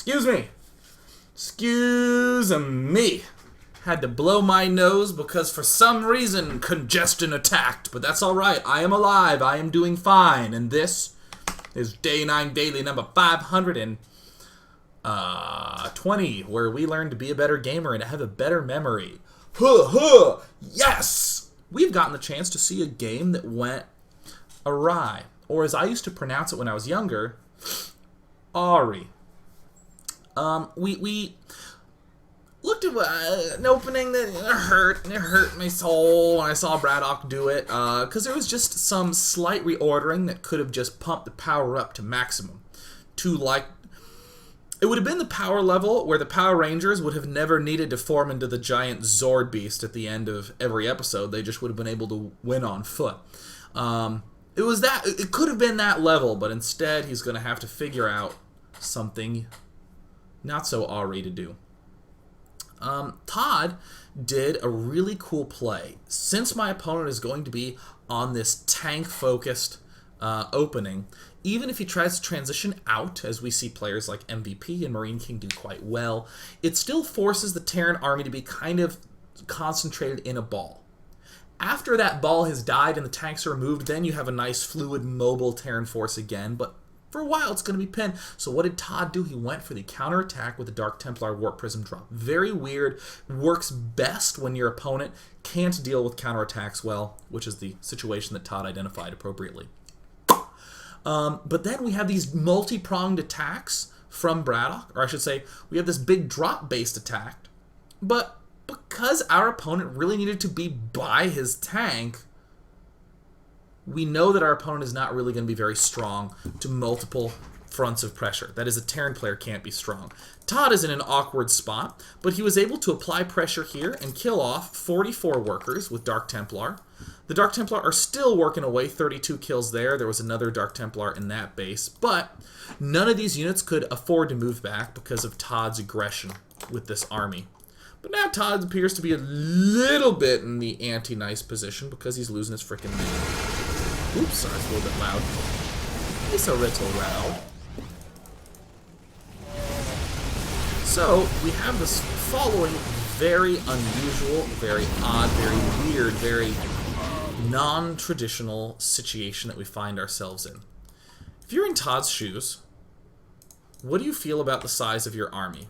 Excuse me. Excuse me. Had to blow my nose because for some reason congestion attacked. But that's alright. I am alive. I am doing fine. And this is Day 9 Daily number 520, where we learn to be a better gamer and have a better memory. Yes! We've gotten the chance to see a game that went awry. Or as I used to pronounce it when I was younger, Ari. We looked at an opening that it hurt my soul when I saw BratOK do it, because there was just some slight reordering that could have just pumped the power up to maximum. It would have been the power level where the Power Rangers would have never needed to form into the giant Zord beast at the end of every episode. They just would have been able to win on foot. It could have been that level, but instead he's going to have to figure out something not so Ari to do. Todd did a really cool play. Since my opponent is going to be on this tank-focused opening, even if he tries to transition out, as we see players like MVP and Marine King do quite well, it still forces the Terran army to be kind of concentrated in a ball. After that ball has died and the tanks are removed, then you have a nice fluid, mobile Terran force again, but for a while it's going to be pinned. So what did Todd do? He went for the counterattack with the Dark Templar Warp Prism drop. Very weird. Works best when your opponent can't deal with counterattacks well, which is the situation that Todd identified appropriately. But then we have these multi-pronged attacks from BratOK, or I should say, we have this big drop-based attack, but because our opponent really needed to be by his tank, we know that our opponent is not really going to be very strong to multiple fronts of pressure. That is, a Terran player can't be strong. Todd is in an awkward spot, but he was able to apply pressure here and kill off 44 workers with Dark Templar. The Dark Templar are still working away, 32 kills there. There was another Dark Templar in that base, but none of these units could afford to move back because of Todd's aggression with this army. But now Todd appears to be a little bit in the anti-nice position because he's losing his frickin' name. Oops, sorry, it's a little bit loud. It's a little loud. So, we have this following very unusual, very odd, very weird, very non-traditional situation that we find ourselves in. If you're in Todd's shoes, what do you feel about the size of your army?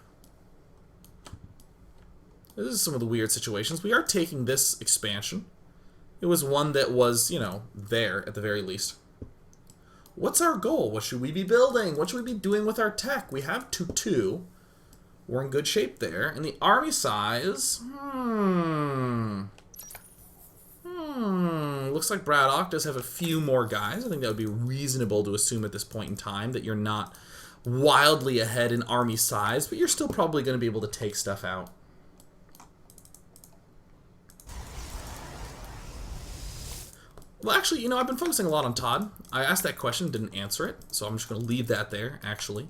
This is some of the weird situations. We are taking this expansion. It was one that was, there at the very least. What's our goal? What should we be building? What should we be doing with our tech? We have 2-2. We're in good shape there. And the army size... Looks like BratOK does have a few more guys. I think that would be reasonable to assume at this point in time that you're not wildly ahead in army size, but you're still probably going to be able to take stuff out. Well, actually, I've been focusing a lot on Todd. I asked that question, didn't answer it, so I'm just going to leave that there, actually.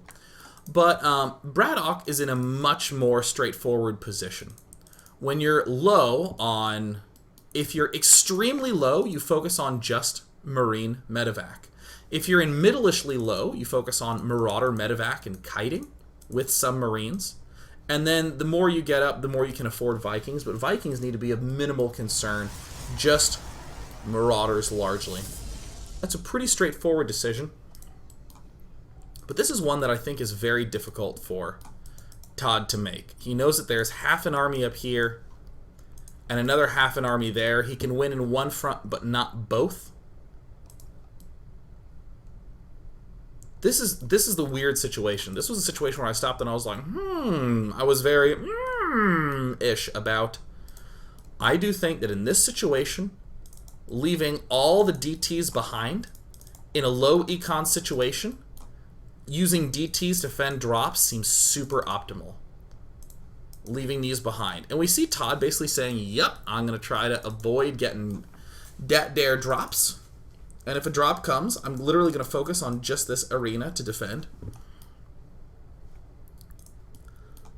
But BratOK is in a much more straightforward position. When you're low on... If you're extremely low, you focus on just Marine Medevac. If you're in middleishly low, you focus on Marauder Medevac and kiting with some Marines. And then the more you get up, the more you can afford Vikings, but Vikings need to be of minimal concern. Just Marauders largely. That's a pretty straightforward decision. But this is one that I think is very difficult for Todd to make. He knows that there's half an army up here and another half an army there. He can win in one front, but not both. This is the weird situation. This was a situation where I stopped and I was like, I was very ish about. I do think that in this situation, leaving all the DTs behind in a low econ situation, using DTs to fend drops seems super optimal. Leaving these behind. And we see Todd basically saying, yep, I'm going to try to avoid getting dare drops. And if a drop comes, I'm literally going to focus on just this arena to defend.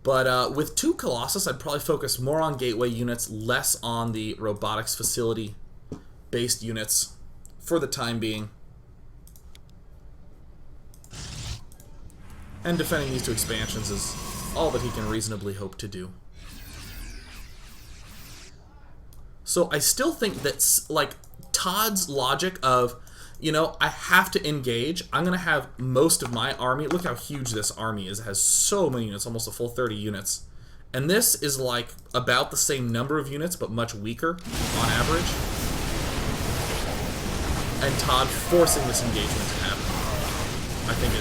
But with 2 Colossus, I'd probably focus more on gateway units, less on the robotics facility-based units for the time being. And defending these 2 expansions is all that he can reasonably hope to do. So I still think that, like, Todd's logic of, you know, I have to engage. I'm going to have most of my army. Look how huge this army is. It has so many units, almost a full 30 units. And this is, like, about the same number of units, but much weaker on average. And Todd forcing this engagement to happen, I think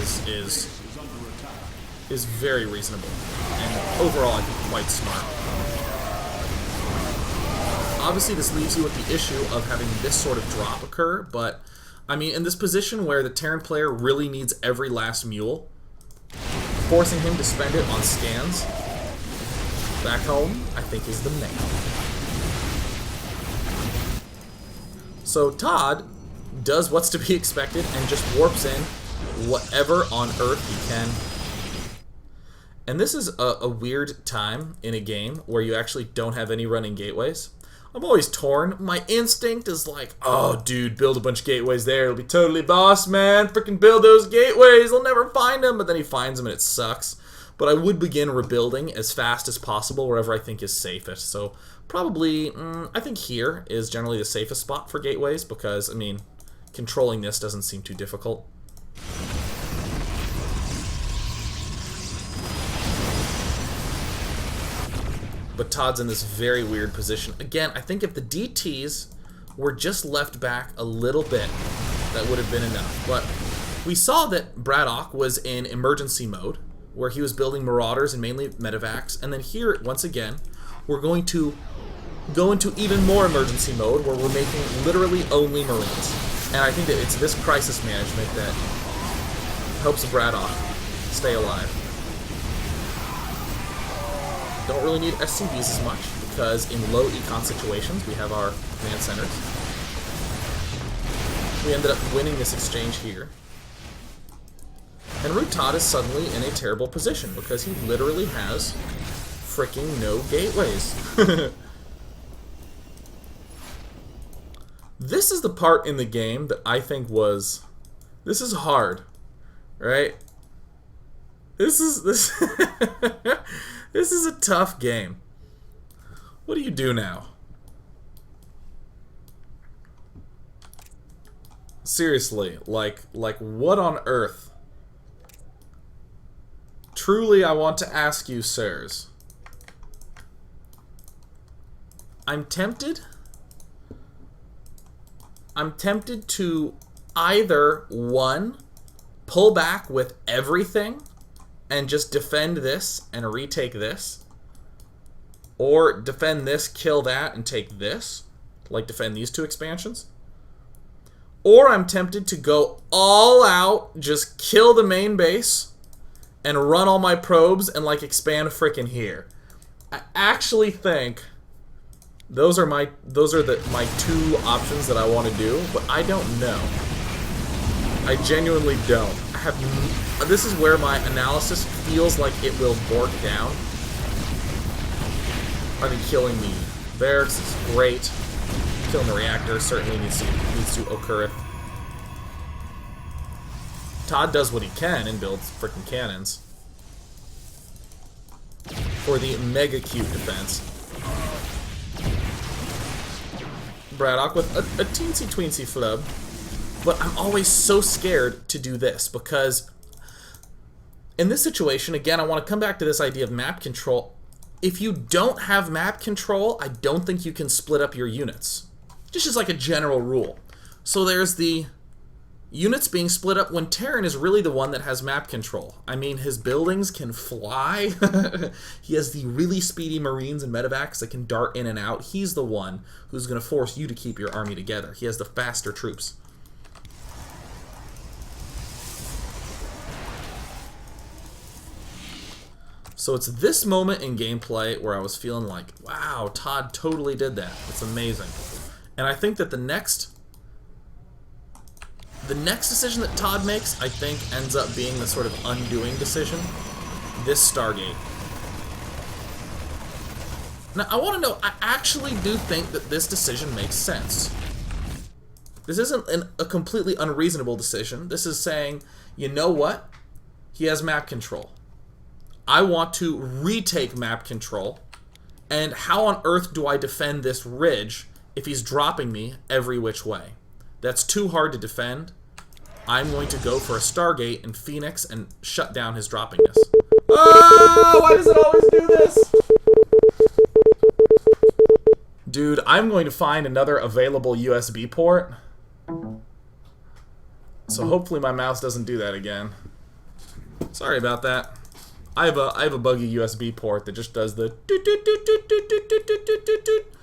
is very reasonable. And overall, I think quite smart. Obviously, this leaves you with the issue of having this sort of drop occur, but, I mean, in this position where the Terran player really needs every last mule, forcing him to spend it on scans back home, I think is the main. So Todd does what's to be expected and just warps in whatever on Earth he can. And this is a weird time in a game where you actually don't have any running gateways. I'm always torn. My instinct is like, oh, dude, build a bunch of gateways there. It'll be totally boss, man. Freaking build those gateways. They'll never find them. But then he finds them and it sucks. But I would begin rebuilding as fast as possible wherever I think is safest. So probably, I think here is generally the safest spot for gateways because, I mean, controlling this doesn't seem too difficult. But Todd's in this very weird position. Again, I think if the DTs were just left back a little bit, that would have been enough. But we saw that BratOK was in emergency mode, where he was building Marauders and mainly medevacs. And then here, once again, we're going to go into even more emergency mode, where we're making literally only Marines. And I think that it's this crisis management that helps BratOK stay alive. Don't really need SCVs as much, because in low econ situations, we have our command centers. We ended up winning this exchange here. And ROOToD is suddenly in a terrible position, because he literally has freaking no gateways. This is the part in the game that I think was... This is hard, right? This is a tough game. What do you do now? Seriously, like what on earth? Truly, I want to ask you, sirs. I'm tempted to either, one, pull back with everything and just defend this and retake this, or defend this, kill that, and take this, like defend these 2 expansions. Or I'm tempted to go all out, just kill the main base, and run all my probes and like expand frickin' here. I actually think those are my 2 options that I want to do, but I don't know. I genuinely don't. This is where my analysis feels like it will bork down. I think killing the barracks is great. Killing the reactor certainly needs to occur. Todd does what he can and builds freaking cannons for the mega cute defense. BratOK with a teensy tweensy flub. But I'm always so scared to do this, because in this situation, again, I want to come back to this idea of map control. If you don't have map control, I don't think you can split up your units. Just as like a general rule. So there's the units being split up when Terran is really the one that has map control. I mean, his buildings can fly. He has the really speedy Marines and medevacs that can dart in and out. He's the one who's going to force you to keep your army together. He has the faster troops. So it's this moment in gameplay where I was feeling like, wow, Todd totally did that. It's amazing. And I think that the next decision that Todd makes, I think, ends up being the sort of undoing decision. This Stargate. Now, I want to know, I actually do think that this decision makes sense. This isn't a completely unreasonable decision. This is saying, you know what? He has map control. I want to retake map control. And how on earth do I defend this ridge if he's dropping me every which way? That's too hard to defend. I'm going to go for a Stargate and Phoenix and shut down his droppingness. Oh, why does it always do this? Dude, I'm going to find another available USB port. So hopefully my mouse doesn't do that again. Sorry about that. I have a buggy USB port that just does the doot, doot, doot, doot, doot, doot, doot, doot, doot, doot, doot.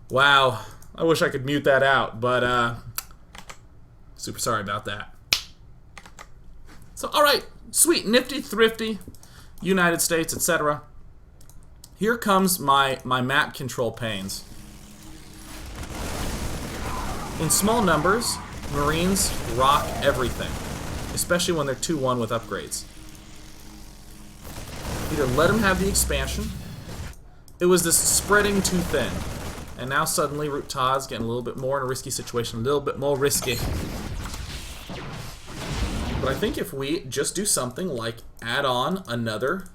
Wow, I wish I could mute that out, but super sorry about that. So all right, sweet, nifty, thrifty, United States, etc. Here comes my map control pains. In small numbers, Marines rock everything, especially when they're 2-1 with upgrades. Either let him have the expansion. It was this spreading too thin. And now suddenly ROOToD's getting a little bit more in a risky situation, a little bit more risky. But I think if we just do something like add on another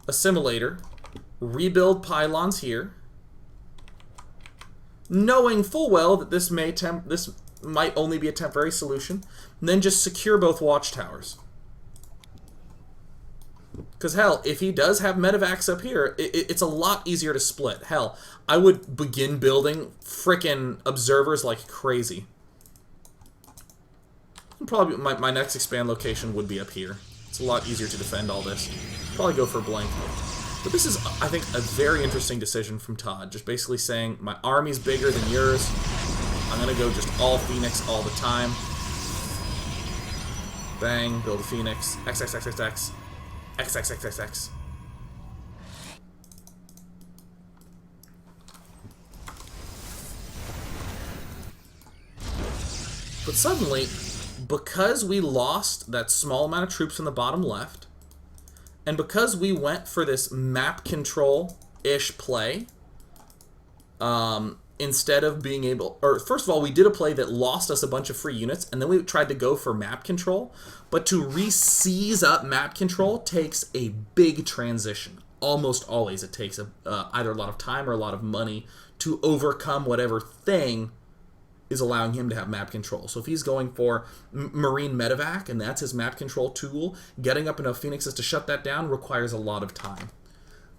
assimilator, rebuild pylons here, knowing full well that this might only be a temporary solution, and then just secure both watchtowers. Because, hell, if he does have medevacs up here, it's a lot easier to split. Hell, I would begin building frickin' observers like crazy. Probably my next expand location would be up here. It's a lot easier to defend all this. Probably go for blank. But this is, I think, a very interesting decision from Todd. Just basically saying, my army's bigger than yours. I'm going to go just all Phoenix all the time. Bang, build a Phoenix. XXXXX. XXXXX. But suddenly, because we lost that small amount of troops in the bottom left, and because we went for this map control-ish play, instead of being able... Or, first of all, we did a play that lost us a bunch of free units, and then we tried to go for map control. But to re-seize up map control takes a big transition. Almost always it takes either a lot of time or a lot of money to overcome whatever thing is allowing him to have map control. So if he's going for marine medevac, and that's his map control tool, getting up enough Phoenixes to shut that down requires a lot of time.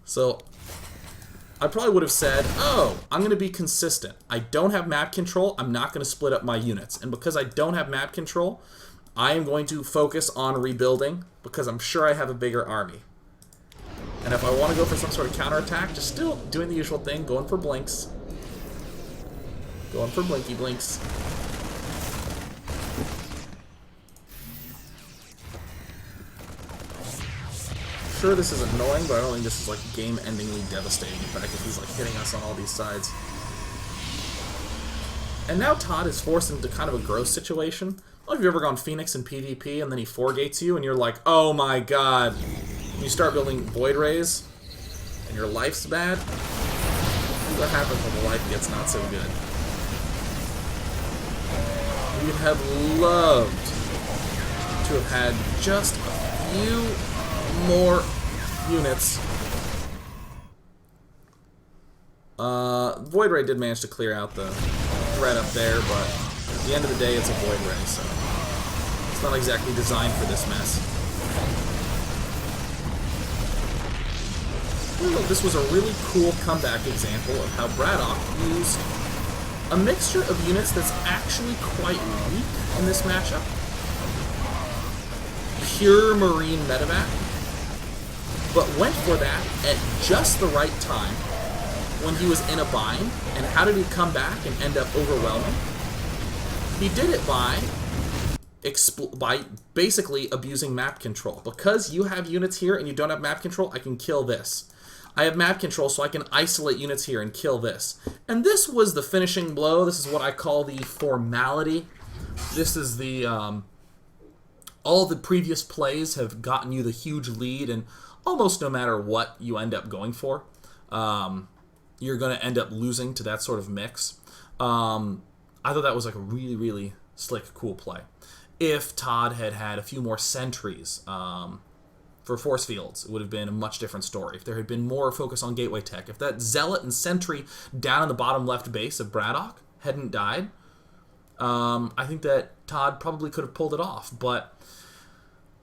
So I probably would have said, oh, I'm going to be consistent. I don't have map control. I'm not going to split up my units. And because I don't have map control, I am going to focus on rebuilding because I'm sure I have a bigger army. And if I want to go for some sort of counterattack, just still doing the usual thing, going for blinks. Going for blinky blinks. Sure, this is annoying, but I don't think this is like game-endingly devastating. In fact, if he's like hitting us on all these sides. And now Todd is forced into kind of a gross situation. I don't know if you've ever gone Phoenix in PvP and then he 4-gates you and you're like, oh my god. And you start building Void Rays and your life's bad. What happens when the life gets not so good? We'd have loved to have had just a few more units. Void Ray did manage to clear out the threat up there, but at the end of the day, it's a Void Ray, so it's not exactly designed for this mess. Well, this was a really cool comeback example of how BratOK used a mixture of units that's actually quite weak in this matchup. Pure Marine medevac, but went for that at just the right time when he was in a bind. And how did he come back and end up overwhelming? He did it by basically abusing map control. Because you have units here and you don't have map control, I can kill this. I have map control, so I can isolate units here and kill this. And this was the finishing blow. This is what I call the formality. This is the... all the previous plays have gotten you the huge lead, and almost no matter what you end up going for, you're going to end up losing to that sort of mix. I thought that was like a really, really slick, cool play. If Todd had had a few more sentries for force fields, it would have been a much different story. If there had been more focus on gateway tech, if that zealot and sentry down in the bottom left base of BratOK hadn't died, I think that Todd probably could have pulled it off, but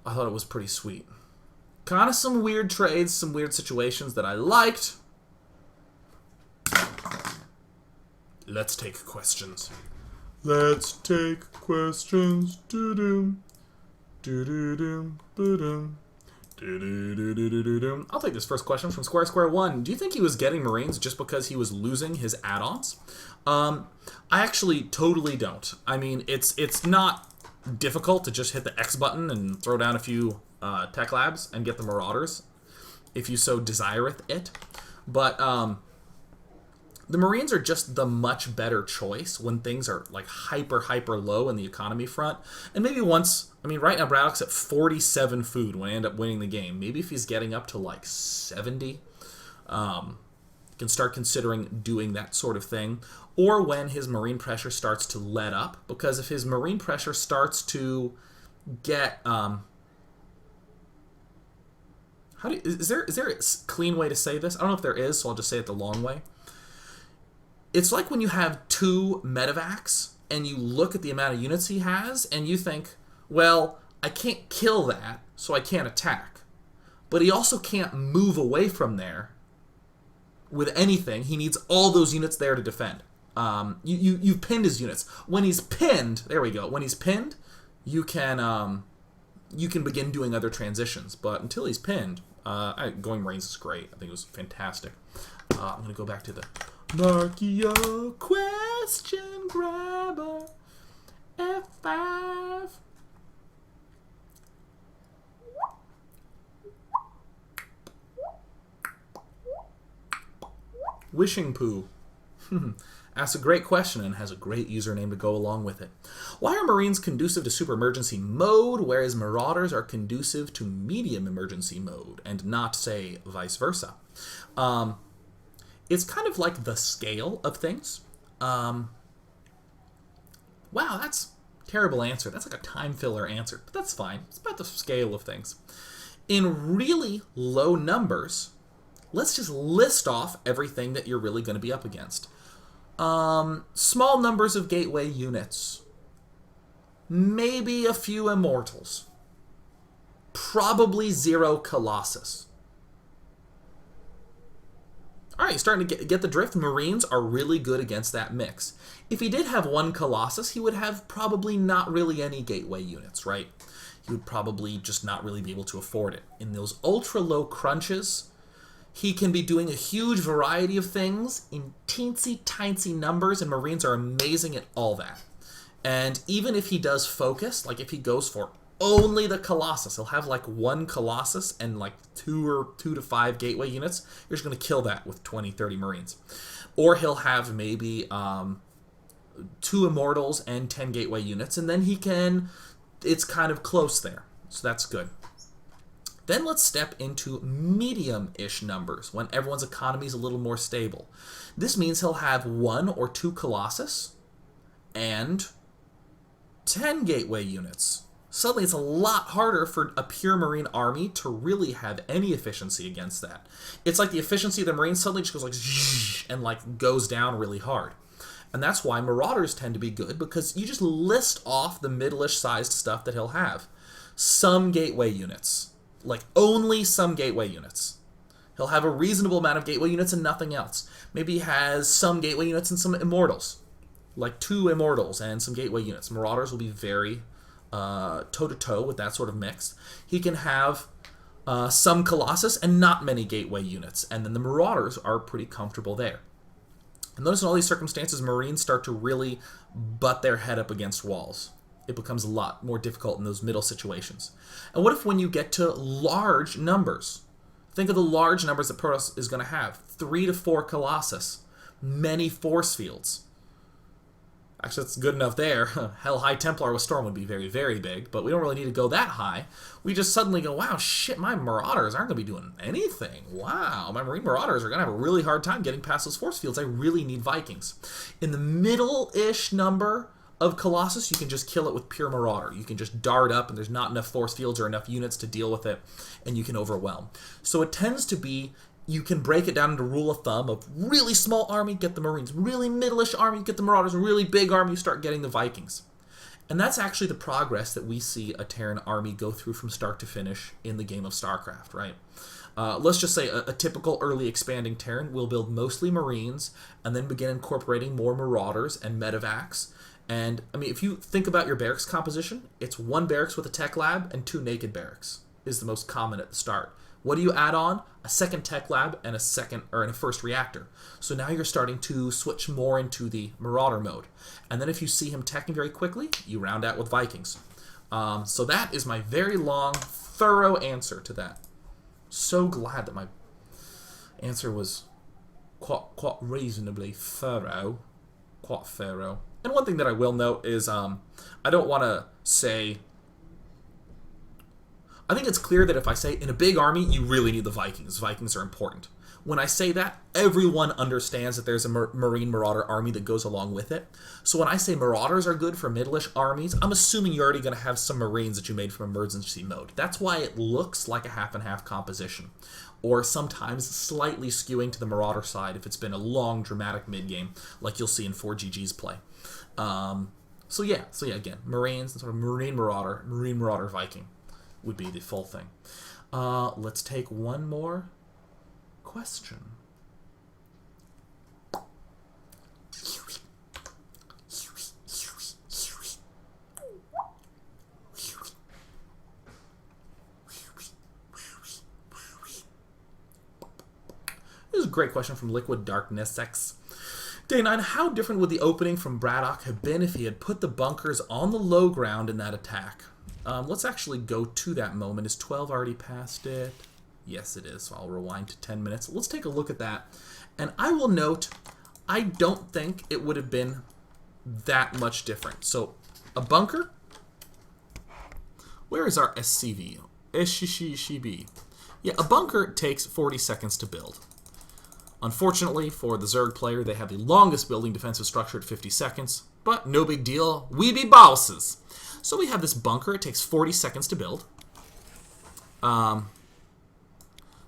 I thought it was pretty sweet. Kind of some weird trades, some weird situations that I liked. Let's take questions. Let's take questions. Do-do. Do-do-do. Ba-dum. I'll take this first question from Square1. Do you think he was getting Marines just because he was losing his add-ons? I actually totally don't. I mean, it's not difficult to just hit the X button and throw down a few tech labs and get the Marauders, if you so desireth it. But the Marines are just the much better choice when things are like hyper low in the economy front. And maybe once, I mean, right now BratOK's at 47 food when I end up winning the game. Maybe if he's getting up to like 70, you can start considering doing that sort of thing. Or when his Marine pressure starts to let up, because if his Marine pressure starts to get is there a clean way to say this? I don't know if there is, so I'll just say it the long way. It's like when you have 2 medevacs and you look at the amount of units he has and you think, well, I can't kill that, so I can't attack. But he also can't move away from there with anything. He needs all those units there to defend. You've pinned his units. When he's pinned, there we go. When he's pinned, you can begin doing other transitions. But until he's pinned, going Marines is great. I think it was fantastic. I'm going to go back to the Markio question grabber. F5. Wishing Poo asks a great question and has a great username to go along with it. Why are Marines conducive to super emergency mode, whereas Marauders are conducive to medium emergency mode, and not, say, vice versa? It's kind of like the scale of things. Wow, that's a terrible answer. That's like a time filler answer, but that's fine. It's about the scale of things. In really low numbers, let's just list off everything that you're really going to be up against. Small numbers of gateway units. Maybe a few Immortals. Probably 0 Colossus. Alright, starting to get the drift. Marines are really good against that mix. If he did have 1 Colossus, he would have probably not really any gateway units, right? He would probably just not really be able to afford it. In those ultra-low crunches, he can be doing a huge variety of things in teensy-tiny numbers, and Marines are amazing at all that. And even if he does focus, like if he goes for only the Colossus, he'll have like 1 Colossus and like 2 to 5 gateway units. You're just going to kill that with 20, 30 Marines. Or he'll have maybe 2 Immortals and 10 gateway units, and then he can, it's kind of close there. So that's good. Then let's step into medium-ish numbers when everyone's economy is a little more stable. This means he'll have 1 or 2 Colossus and 10 gateway units. Suddenly it's a lot harder for a pure Marine army to really have any efficiency against that. It's like the efficiency of the Marines suddenly just goes like zzz, and like goes down really hard. And that's why Marauders tend to be good, because you just list off the middle-ish sized stuff that he'll have. Some gateway units. Like, only some gateway units. He'll have a reasonable amount of gateway units and nothing else. Maybe he has some gateway units and some Immortals. Like 2 Immortals and some gateway units. Marauders will be very toe-to-toe with that sort of mix. He can have some Colossus and not many gateway units. And then the Marauders are pretty comfortable there. And notice in all these circumstances, Marines start to really butt their head up against walls. It becomes a lot more difficult in those middle situations. And what if when you get to large numbers? Think of the large numbers that Protoss is going to have. 3 to 4 Colossus. Many force fields. Actually, that's good enough there. Hell, High Templar with Storm would be very, very big, but we don't really need to go that high. We just suddenly go, wow, shit, my Marauders aren't going to be doing anything. Wow, my Marine Marauders are going to have a really hard time getting past those force fields. I really need Vikings. In the middle-ish number Of Colossus, you can just kill it with pure Marauder. You can just dart up, and there's not enough force fields or enough units to deal with it, and you can overwhelm. So it tends to be, you can break it down into rule of thumb of really small army, get the Marines. Really middle-ish army, get the Marauders. Really big army, you start getting the Vikings. And that's actually the progress that we see a Terran army go through from start to finish in the game of StarCraft, right? Let's just say a typical early expanding Terran will build mostly Marines and then begin incorporating more Marauders and Medevacs. And, I mean, if you think about your barracks composition, it's 1 barracks with a tech lab and 2 naked barracks is the most common at the start. What do you add on? A second tech lab and a first reactor. So now you're starting to switch more into the Marauder mode. And then if you see him teching very quickly, you round out with Vikings. So that is my very long, thorough answer to that. So glad that my answer was quite reasonably thorough. Quite thorough. And one thing that I will note is I don't want to say... I think it's clear that if I say in a big army, you really need the Vikings. Vikings are important. When I say that, everyone understands that there's a Marine Marauder army that goes along with it. So when I say Marauders are good for middle-ish armies, I'm assuming you're already going to have some Marines that you made from emergency mode. That's why it looks like a half-and-half composition. Or sometimes slightly skewing to the Marauder side if it's been a long, dramatic mid-game, like you'll see in 4GG's play. So yeah, again, Marines, sort of Marine Marauder Viking would be the full thing. Let's take one more question. This is a great question from Liquid Darkness X. Day 9, how different would the opening from BratOK have been if he had put the bunkers on the low ground in that attack? Let's actually go to that moment. Is 12 already past it? Yes, it is. So I'll rewind to 10 minutes. Let's take a look at that. And I will note, I don't think it would have been that much different. So, a bunker. Where is our SCV? SCB. Yeah, a bunker takes 40 seconds to build. Unfortunately, for the Zerg player, they have the longest building defensive structure at 50 seconds. But no big deal. We be bosses. So we have this bunker. It takes 40 seconds to build.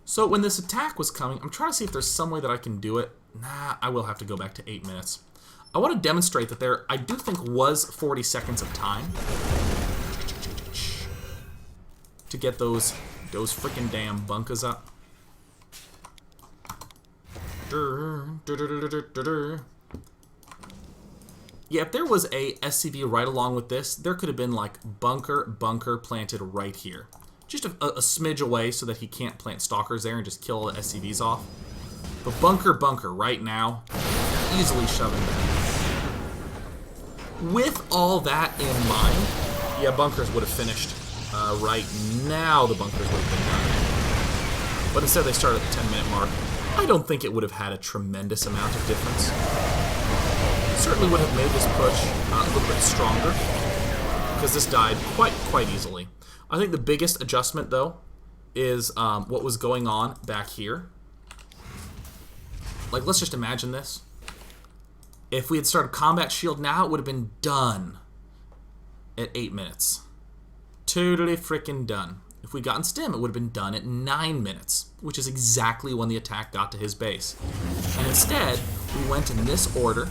So when this attack was coming, I'm trying to see if there's some way that I can do it. Nah, I will have to go back to 8 minutes. I want to demonstrate that there, I do think, was 40 seconds of time to get those freaking damn bunkers up. Yeah, if there was a SCV right along with this, there could have been like bunker planted right here. Just a smidge away so that he can't plant stalkers there and just kill all the SCVs off. But bunker right now, easily shoving that. With all that in mind, yeah, bunkers would have finished right now. The bunkers would have been done. But instead they started at the 10-minute mark. I don't think it would have had a tremendous amount of difference. Certainly would have made this push a little bit stronger, because this died quite easily. I think the biggest adjustment, though, is what was going on back here. Like, let's just imagine this. If we had started Combat Shield now, it would have been done at 8 minutes. Totally freaking done. If we got in Stim, it would have been done at 9 minutes, which is exactly when the attack got to his base. And instead, we went in this order.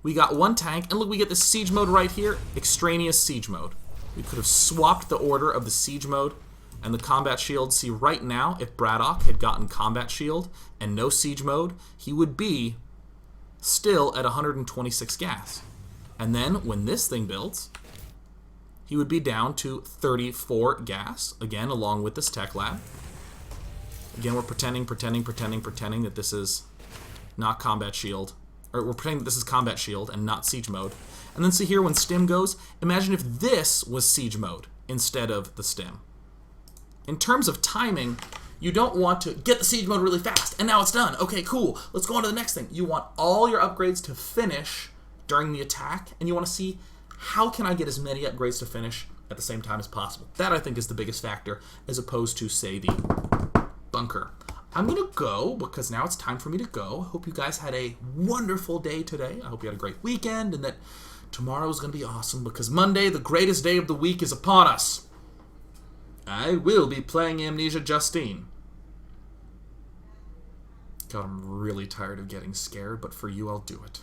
We got one tank, and look, we get the siege mode right here, extraneous siege mode. We could have swapped the order of the siege mode and the combat shield. See, right now, if BratOK had gotten combat shield and no siege mode, he would be still at 126 gas. And then, when this thing builds, he would be down to 34 gas, again, along with this tech lab. Again, we're pretending that this is not combat shield. Or we're pretending that this is combat shield and not siege mode. And then see here, when Stim goes, imagine if this was siege mode instead of the Stim. In terms of timing, you don't want to get the siege mode really fast, and now it's done. Okay, cool. Let's go on to the next thing. You want all your upgrades to finish during the attack, and you want to see how can I get as many upgrades to finish at the same time as possible. That, I think, is the biggest factor, as opposed to, say, the bunker. I'm going to go because now it's time for me to go. I hope you guys had a wonderful day today. I hope you had a great weekend and that tomorrow is going to be awesome because Monday, the greatest day of the week, is upon us. I will be playing Amnesia Justine. God, I'm really tired of getting scared, but for you, I'll do it.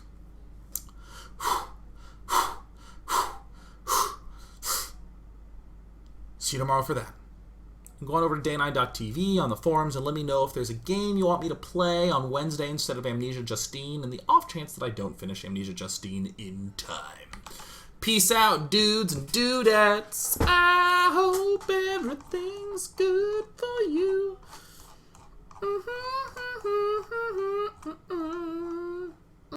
See you tomorrow for that. Go on over to day9.tv on the forums and let me know if there's a game you want me to play on Wednesday instead of Amnesia Justine, and the off chance that I don't finish Amnesia Justine in time. Peace out, dudes and dudettes. I hope everything's good for you.